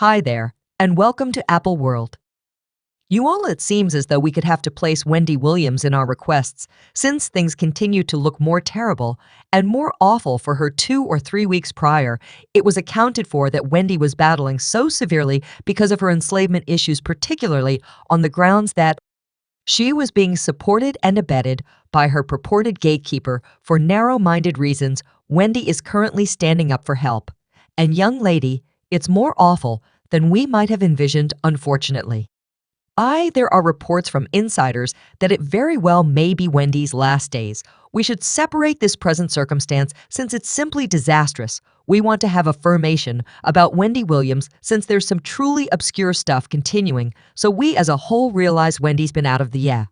Hi there, and welcome to Apple World. It seems as though we could have to place Wendy Williams in our requests since things continue to look more terrible and more awful for her 2 or 3 weeks prior. It was accounted for that Wendy was battling so severely because of her enslavement issues, particularly on the grounds that she was being supported and abetted by her purported gatekeeper for narrow-minded reasons. Wendy is currently standing up for help. And young lady, it's more awful than we might have envisioned, unfortunately. There are reports from insiders that it very well may be Wendy's last days. We should separate this present circumstance since it's simply disastrous. We want to have affirmation about Wendy Williams since there's some truly obscure stuff continuing, so we as a whole realize Wendy's been out of the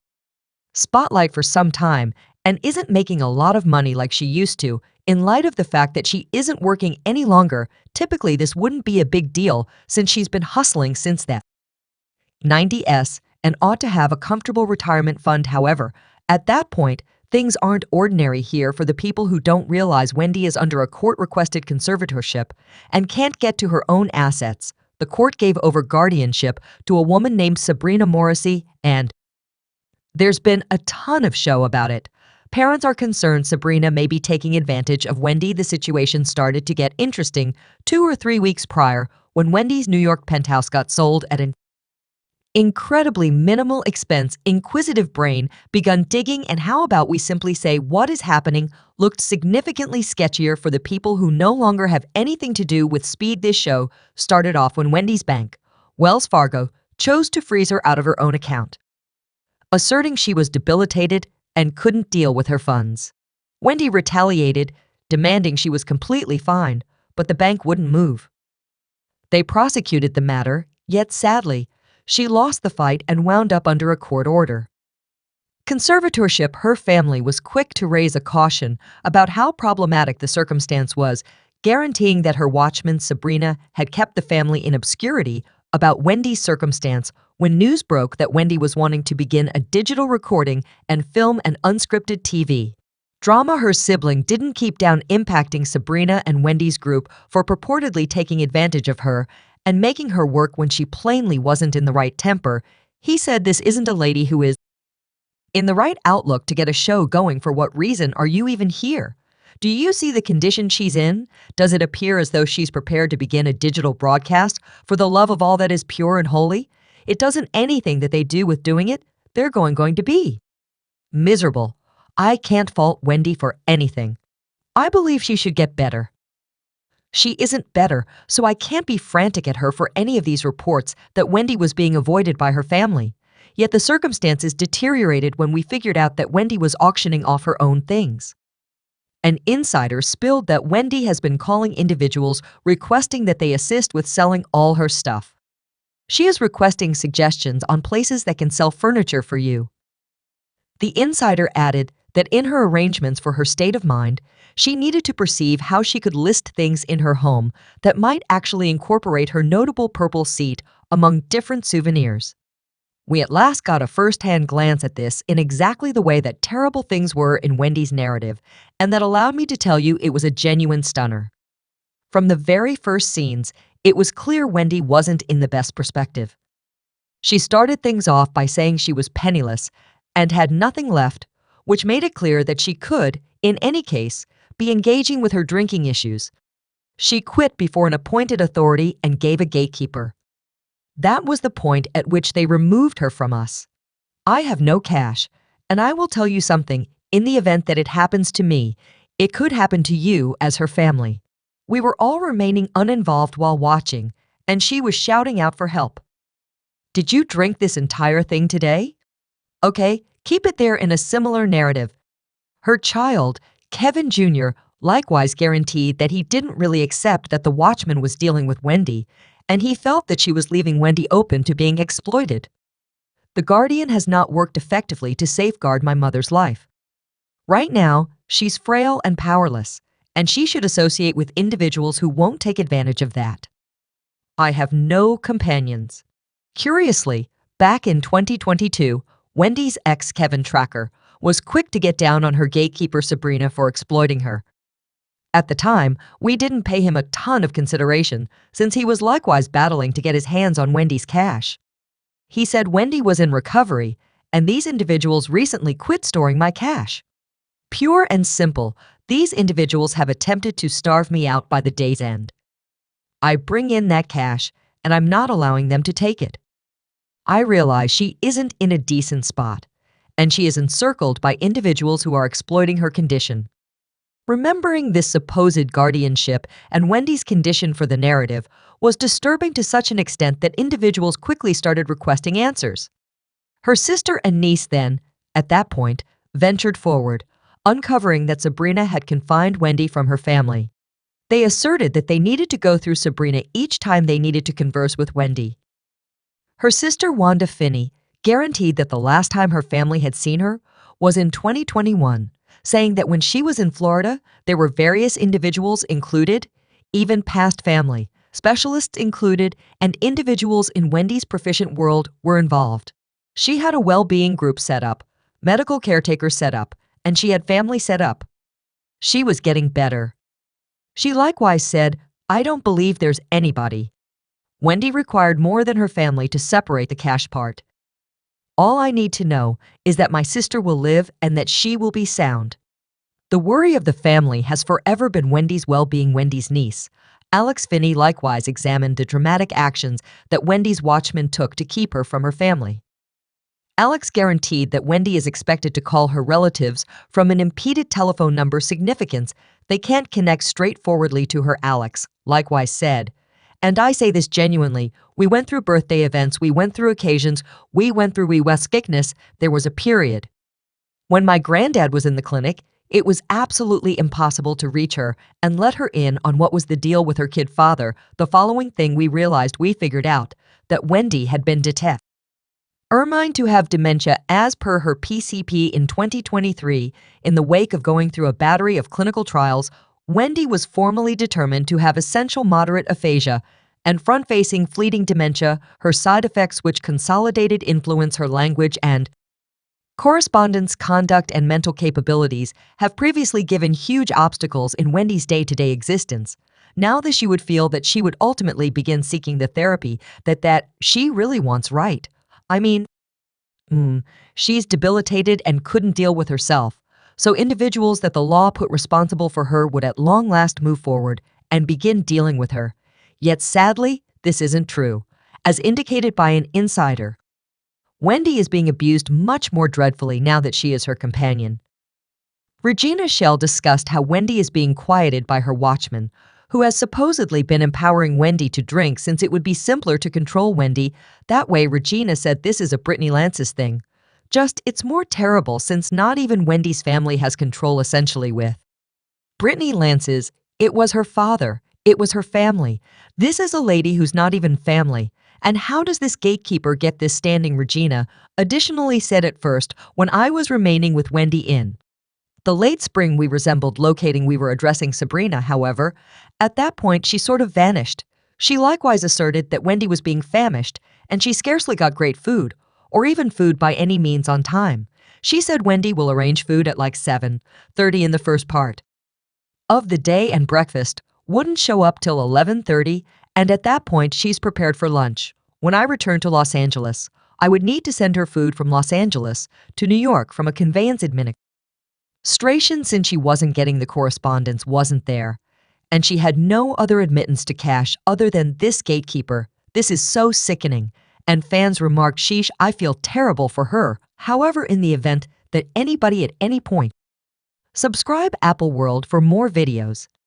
spotlight for some time and isn't making a lot of money like she used to. In light of the fact that she isn't working any longer, typically this wouldn't be a big deal since she's been hustling since that 90s and ought to have a comfortable retirement fund. However, at that point, things aren't ordinary here for the people who don't realize Wendy is under a court-requested conservatorship and can't get to her own assets. The court gave over guardianship to a woman named Sabrina Morrissey, and there's been a ton of show about it. Parents are concerned Sabrina may be taking advantage of Wendy. The situation started to get interesting 2 or 3 weeks prior when Wendy's New York penthouse got sold at an incredibly minimal expense. Inquisitive brain begun digging, and how about we simply say what is happening looked significantly sketchier for the people who no longer have anything to do with speed. This show started off when Wendy's bank, Wells Fargo, chose to freeze her out of her own account, asserting she was debilitated and couldn't deal with her funds. Wendy retaliated, demanding she was completely fine, but the bank wouldn't move. They prosecuted the matter, yet sadly, she lost the fight and wound up under a court order. Conservatorship. Her family was quick to raise a caution about how problematic the circumstance was, guaranteeing that her watchman Sabrina had kept the family in obscurity about Wendy's circumstance. When news broke that Wendy was wanting to begin a digital recording and film an unscripted TV drama, her sibling didn't keep down, impacting Sabrina and Wendy's group for purportedly taking advantage of her and making her work when she plainly wasn't in the right temper. He said, "This isn't a lady who is in the right outlook to get a show going. For what reason are you even here? Do you see the condition she's in? Does it appear as though she's prepared to begin a digital broadcast for the love of all that is pure and holy? It doesn't anything that they do with doing it. They're going to be miserable. I can't fault Wendy for anything. I believe she should get better. She isn't better, so I can't be frantic at her for any of these reports that Wendy was being avoided by her family. Yet the circumstances deteriorated when we figured out that Wendy was auctioning off her own things. An insider spilled that Wendy has been calling individuals requesting that they assist with selling all her stuff. She is requesting suggestions on places that can sell furniture for you." The insider added that in her arrangements for her state of mind, she needed to perceive how she could list things in her home that might actually incorporate her notable purple seat among different souvenirs. We at last got a first-hand glance at this in exactly the way that terrible things were in Wendy's narrative, and that allowed me to tell you it was a genuine stunner. From the very first scenes, it was clear Wendy wasn't in the best perspective. She started things off by saying she was penniless and had nothing left, which made it clear that she could, in any case, be engaging with her drinking issues. She quit before an appointed authority and gave a gatekeeper. That was the point at which they removed her from us. I have no cash, and I will tell you something, in the event that it happens to me, it could happen to you as her family. We were all remaining uninvolved while watching, and she was shouting out for help. Did you drink this entire thing today? Okay, keep it there. In a similar narrative, her child, Kevin Jr., likewise guaranteed that he didn't really accept that the watchman was dealing with Wendy, and he felt that she was leaving Wendy open to being exploited. The guardian has not worked effectively to safeguard my mother's life. Right now, she's frail and powerless, and she should associate with individuals who won't take advantage of that. I have no companions. Curiously, back in 2022, Wendy's ex, Kevin Tracker, was quick to get down on her gatekeeper Sabrina for exploiting her. At the time, we didn't pay him a ton of consideration since he was likewise battling to get his hands on Wendy's cash. He said Wendy was in recovery and these individuals recently quit storing my cash. Pure and simple, these individuals have attempted to starve me out by the day's end. I bring in that cash and I'm not allowing them to take it. I realize she isn't in a decent spot and she is encircled by individuals who are exploiting her condition. Remembering this supposed guardianship and Wendy's condition for the narrative was disturbing to such an extent that individuals quickly started requesting answers. Her sister and niece then, at that point, ventured forward, uncovering that Sabrina had confined Wendy from her family. They asserted that they needed to go through Sabrina each time they needed to converse with Wendy. Her sister Wanda Finney guaranteed that the last time her family had seen her was in 2021, saying that when she was in Florida, there were various individuals included, even past family, specialists included, and individuals in Wendy's proficient world were involved. She had a well-being group set up, medical caretaker set up, and she had family set up. She was getting better. She likewise said, "I don't believe there's anybody." Wendy required more than her family to separate the cash part. All I need to know is that my sister will live and that she will be sound. The worry of the family has forever been Wendy's well-being. Wendy's niece, Alex Finney, likewise examined the dramatic actions that Wendy's watchmen took to keep her from her family. Alex guaranteed that Wendy is expected to call her relatives from an impeded telephone number. Significance, they can't connect straightforwardly to her. Alex likewise said, "And I say this genuinely, we went through birthday events, we went through occasions, we went through sickness, there was a period. When my granddad was in the clinic, it was absolutely impossible to reach her and let her in on what was the deal with her kid father. The following thing we realized, we figured out that Wendy had been detected. Ermine to have dementia as per her PCP in 2023. In the wake of going through a battery of clinical trials, Wendy was formally determined to have essential moderate aphasia and front-facing fleeting dementia, her side effects which consolidated influence her language and correspondence, conduct, and mental capabilities have previously given huge obstacles in Wendy's day-to-day existence. Now that she would feel that she would ultimately begin seeking the therapy that she really wants, right? I mean, she's debilitated and couldn't deal with herself. So individuals that the law put responsible for her would at long last move forward and begin dealing with her. Yet sadly, this isn't true. As indicated by an insider, Wendy is being abused much more dreadfully now that she is her companion. Regina Shell discussed how Wendy is being quieted by her watchman, who has supposedly been empowering Wendy to drink since it would be simpler to control Wendy. That way, Regina said this is a Brittany Lance's thing. Just, it's more terrible since not even Wendy's family has control essentially with Brittany Lance's. It was her father. It was her family. This is a lady who's not even family. And how does this gatekeeper get this standing? Regina additionally said at first, when I was remaining with Wendy in the late spring, we resembled locating. We were addressing Sabrina, however. At that point, she sort of vanished. She likewise asserted that Wendy was being famished, and she scarcely got great food, or even food by any means on time. She said Wendy will arrange food at like 7:30 in the first part of the day, and breakfast wouldn't show up till 11:30, and at that point, she's prepared for lunch. When I returned to Los Angeles, I would need to send her food from Los Angeles to New York from a conveyance administration since she wasn't getting the correspondence wasn't there, and she had no other admittance to cash other than this gatekeeper. This is so sickening, and fans remarked, "Sheesh, I feel terrible for her." However, in the event that anybody at any point, subscribe Apple World for more videos.